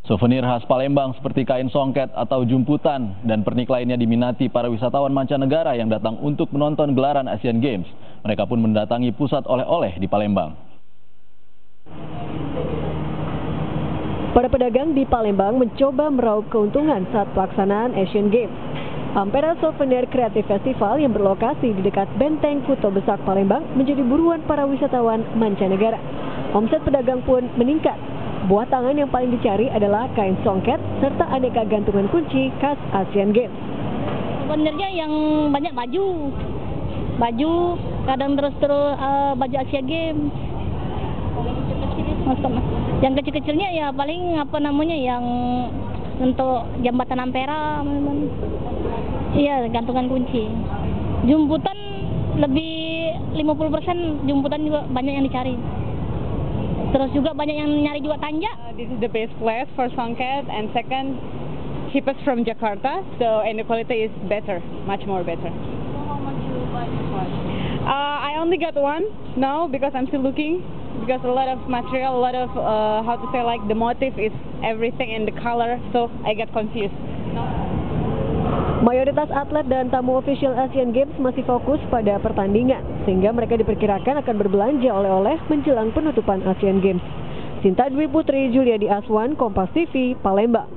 Souvenir khas Palembang seperti kain songket atau jumputan dan pernik lainnya diminati para wisatawan mancanegara yang datang untuk menonton gelaran Asian Games. Mereka pun mendatangi pusat oleh-oleh di Palembang. Para pedagang di Palembang mencoba meraup keuntungan saat pelaksanaan Asian Games. Ampera Souvenir Creative Festival yang berlokasi di dekat Benteng Kuto Besak Palembang menjadi buruan para wisatawan mancanegara. Omset pedagang pun meningkat. Buah tangan yang paling dicari adalah kain songket serta aneka gantungan kunci khas Asian Games. Sebenarnya yang banyak baju kadang terus baju Asian Games. Yang kecil-kecilnya ya paling yang untuk jembatan Ampera, iya gantungan kunci. Jumputan lebih 50%, jumputan juga banyak yang dicari. Terus juga banyak yang nyari juga tanja. This is the best place for songket, and second, cheapest from Jakarta, so and the quality is better, much more better. So how much you buy this one? I only got one now because I'm still looking, because a lot of material, a lot of how to say, like the motif is everything and the color, so I got confused. Mayoritas atlet dan tamu official Asian Games masih fokus pada pertandingan, sehingga mereka diperkirakan akan berbelanja oleh-oleh menjelang penutupan Asian Games. Sinta Dwi Putri, Juliadi Aswan, Kompas TV, Palembang.